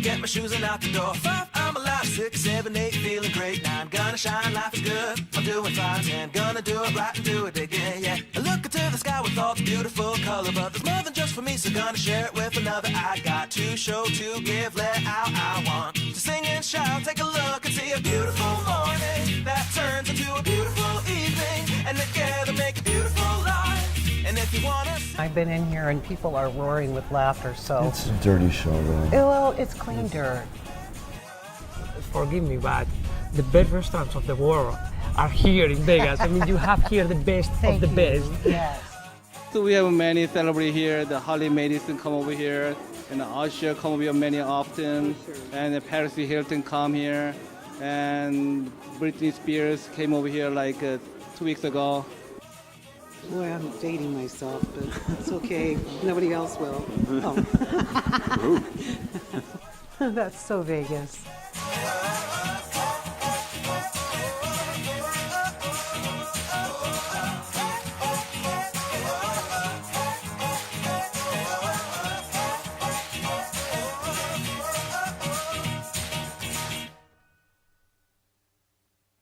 get my shoes and out the door. 5, I'm alive. 6, 7, 8, feeling great. 9, gonna shine, life is good. I'm doing fine. 10, gonna do it right and do it again, yeah. I look into the sky with all the beautiful color, but there's more than just for me, so gonna share it with another. I got to show, to give, let out. I want to sing and shout. Take a look and see a beautiful morning that turns into a beautiful evening, and together make a beautiful life. And if you wanna, I've been in here and people are roaring with laughter, so. It's a dirty show, though. Well, it's clean dirt. Forgive me, but the best restaurants of the world are here in Vegas. I mean, you have here the best of the best. Yes. So we have many celebrities here. The Harley Madison come over here, and the Usher come over here many often, and the Paris Hilton come here, and Britney Spears came over here like 2 weeks ago. Boy, I'm dating myself, but it's okay. Nobody else will. Oh. That's so Vegas.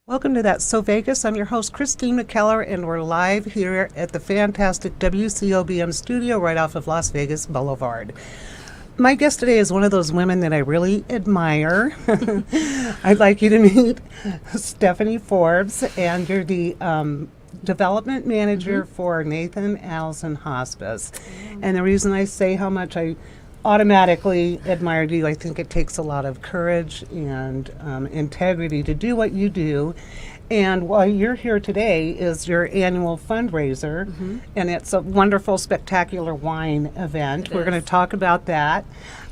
Welcome to That's So Vegas. I'm your host, Christine McKellar, and we're live here at the fantastic WCOBM studio right off of Las Vegas Boulevard. My guest today is one of those women that I really admire. I'd like you to meet Stephanie Forbes, and you're the development manager for Nathan Adelson Hospice. And the reason I say how much I automatically admired you, I think it takes a lot of courage and integrity to do what you do. And why you're here today is your annual fundraiser, and it's a wonderful, spectacular wine event. We're going to talk about that.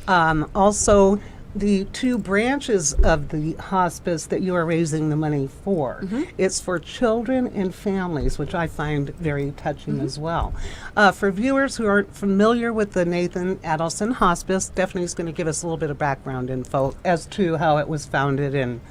Also, the 2 branches of the hospice that you are raising the money for. It's for children and families, which I find very touching as well. For viewers who aren't familiar with the Nathan Adelson Hospice, Stephanie's going to give us a little bit of background info as to how it was founded and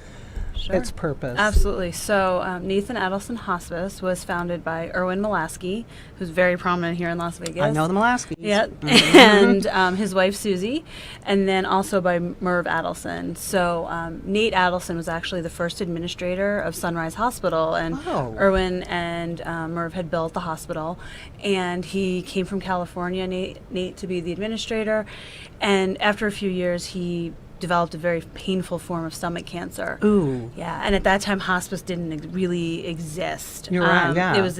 its purpose. Absolutely. So Nathan Adelson Hospice was founded by Erwin Molaski, who's very prominent here in Las Vegas. I know the Molaskis. Yep. And his wife Susie, and then also by Merv Adelson. So Nate Adelson was actually the first administrator of Sunrise Hospital, and Erwin and Merv had built the hospital, and he came from California, Nate to be the administrator, and after a few years he developed a very painful form of stomach cancer. Ooh. Yeah, and at that time hospice didn't really exist. You're right, yeah. It was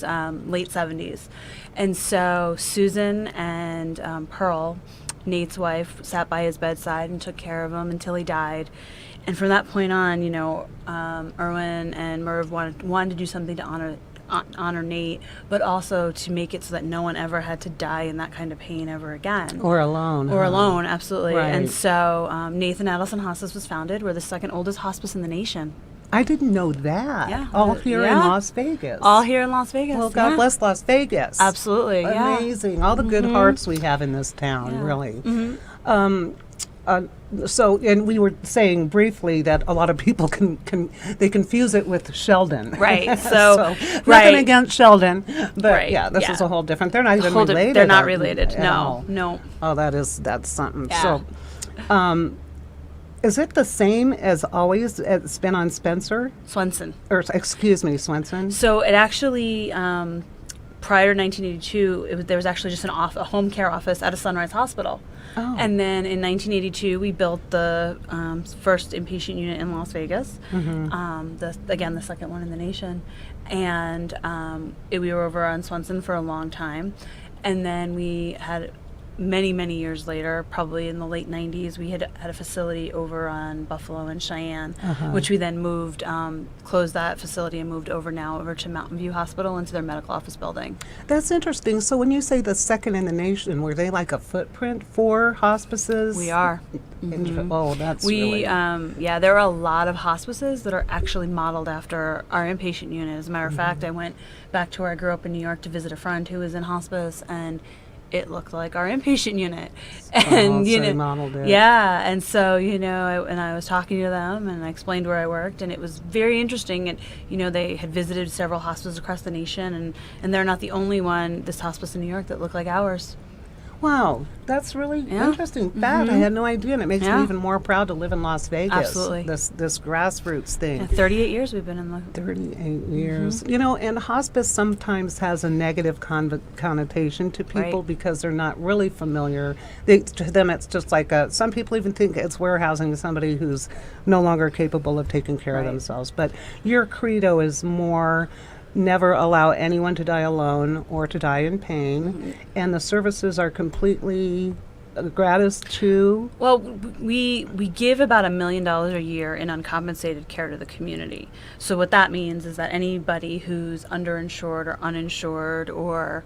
late 70s. And so Susan and Pearl, Nate's wife, sat by his bedside and took care of him until he died. And from that point on, you know, Erwin and Merv wanted to do something to honor Nate, but also to make it so that no one ever had to die in that kind of pain ever again. Or alone. Or alone, absolutely. Right. And so Nathan Adelson Hospice was founded. We're the 2nd oldest hospice in the nation. I didn't know that. Yeah. All here in Las Vegas. All here in Las Vegas. Well, God bless Las Vegas. Absolutely, Amazing. All the good hearts we have in this town, really. So, and we were saying briefly that a lot of people they confuse it with Sheldon. Right. So, nothing against Sheldon, but this is a whole different. They're not even related. They're not related. No. Oh, that's something. Yeah. So, is it the same as always? It's been on Spencer? Swenson. Or excuse me, Swenson. So it actually. Prior to 1982, there was actually just a home care office at a Sunrise Hospital. Oh. And then in 1982, we built the first inpatient unit in Las Vegas, the 2nd one in the nation. And we were over on Swenson for a long time. And then we had many years later, probably in the late 90s, we had a facility over on Buffalo and Cheyenne, which we then moved, closed that facility and moved over to Mountain View Hospital into their medical office building. That's interesting. So when you say the 2nd in the nation, were they like a footprint for hospices? We are. Oh, that's really... there are a lot of hospices that are actually modeled after our inpatient unit. As a matter of fact, I went back to where I grew up in New York to visit a friend who was in hospice, and it looked like our inpatient unit. And modeled it. Yeah, and so I was talking to them and I explained where I worked, and it was very interesting. And they had visited several hospices across the nation, and they're not the only one, this hospice in New York, that looked like ours. Wow, that's really Yeah. interesting. That I had no idea, and it makes me Yeah. even more proud to live in Las Vegas. Absolutely. This grassroots thing. Yeah, 38 years we've been in the 38 years. You know, and hospice sometimes has a negative connotation to people Right. because they're not really familiar. To them, it's just like some people even think it's warehousing somebody who's no longer capable of taking care of Right. themselves. But your credo is more never allow anyone to die alone or to die in pain. And the services are completely gratis too. Well, we give about $1 million a year in uncompensated care to the community. So what that means is that anybody who's underinsured or uninsured or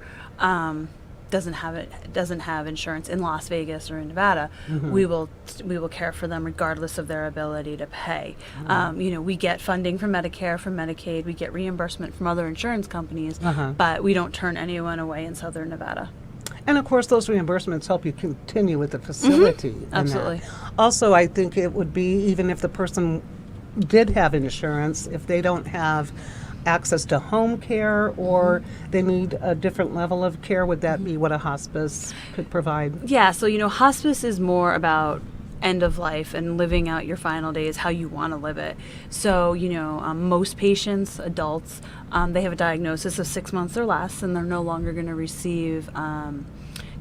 doesn't have insurance in Las Vegas or in Nevada, we will care for them regardless of their ability to pay. We get funding from Medicare, from Medicaid, we get reimbursement from other insurance companies, but we don't turn anyone away in Southern Nevada. And of course, those reimbursements help you continue with the facility. in that. Absolutely. Also, I think it would be, even if the person did have insurance, if they don't have access to home care or they need a different level of care, would that be what a hospice could provide? Yeah, so hospice is more about end of life and living out your final days how you want to live it. So most patients, adults, they have a diagnosis of 6 months or less and they're no longer going to receive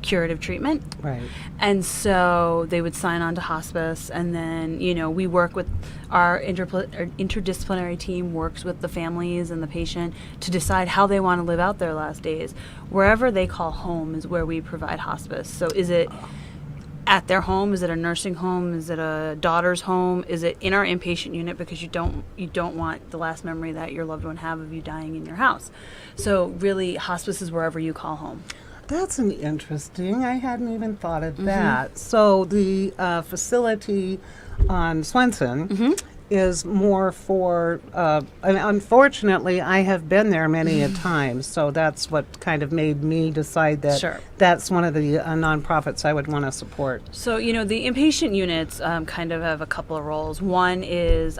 curative treatment. Right. And so they would sign on to hospice, and then we work with our interdisciplinary team, works with the families and the patient to decide how they want to live out their last days. Wherever they call home is where we provide hospice. So is it at their home? Is it a nursing home? Is it a daughter's home? Is it in our inpatient unit because you don't want the last memory that your loved one have of you dying in your house? So really, hospice is wherever you call home. That's an interesting. I hadn't even thought of that. So the facility on Swenson is more for, and unfortunately, I have been there many a time, so that's what kind of made me decide that Sure. that's one of the nonprofits I would want to support. So, the inpatient units kind of have a couple of roles. One is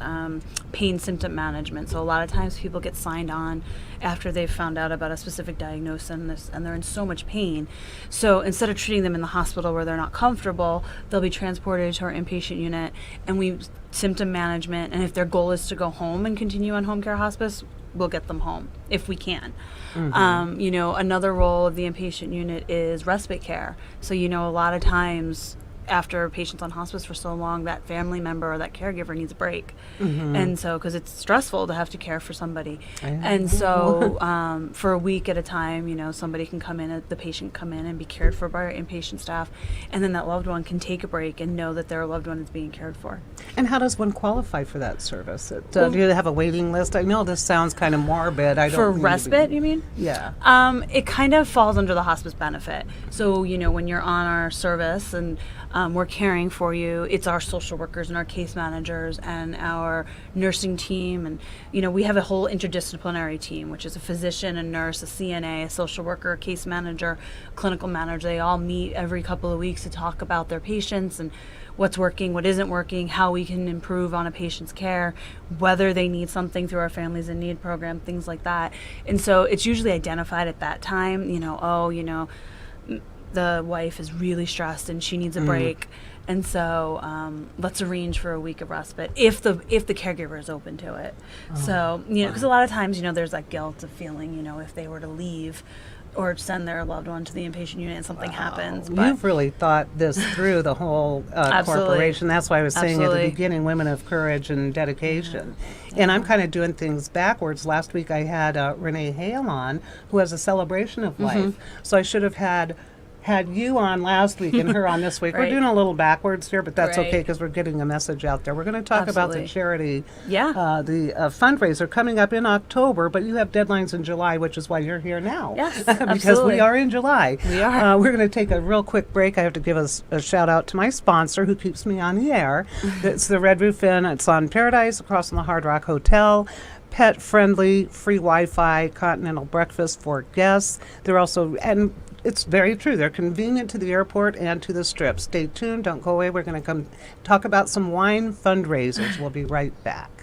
pain symptom management. So a lot of times people get signed on after they've found out about a specific diagnosis and they're in so much pain. So instead of treating them in the hospital where they're not comfortable, they'll be transported to our inpatient unit, and we symptom management. And if their goal is to go home and continue on home care hospice, we'll get them home if we can. Another role of the inpatient unit is respite care. So, a lot of times after patients on hospice for so long, that family member or that caregiver needs a break. And so, because it's stressful to have to care for somebody. And so for a week at a time, somebody can come in, the patient come in and be cared for by our inpatient staff. And then that loved one can take a break and know that their loved one is being cared for. And how does one qualify for that service? Do you have a waiting list? I know this sounds kind of morbid. I don't For mean to respite, be- you mean? Yeah. It kind of falls under the hospice benefit. So, when you're on our service and we're caring for you, it's our social workers and our case managers and our nursing team. And, we have a whole interdisciplinary team, which is a physician, a nurse, a CNA, a social worker, a case manager, clinical manager. They all meet every couple of weeks to talk about their patients and what's working, what isn't working, how we can improve on a patient's care, whether they need something through our Families in Need program, things like that. And so it's usually identified at that time, the wife is really stressed and she needs a break. And so let's arrange for a week of respite if the caregiver is open to it. So, because a lot of times, there's that guilt of feeling, if they were to leave or send their loved one to the inpatient unit and something happens. But You've really thought this through, the whole Absolutely. corporation. That's why I was saying at Absolutely. the beginning, women of courage and dedication. And I'm kind of doing things backwards. Last week I had Renee Hale on, who has a celebration of life. So I should have had you on last week and her on this week. We're Right. doing a little backwards here, but that's Right. okay because we're getting a message out there. We're going to talk about the Absolutely. charity, Yeah. the fundraiser coming up in October, but you have deadlines in July, which is why you're here now. Yes, because absolutely. we are in July. We are. We're going to take a real quick break. I have to give a shout out to my sponsor who keeps me on the air. It's the Red Roof Inn. It's on Paradise across from the Hard Rock Hotel. Pet friendly, free Wi-Fi, continental breakfast for guests. They're also, and it's very true, they're convenient to the airport and to the Strip. Stay tuned, don't go away. We're going to come talk about some wine fundraisers. We'll be right back.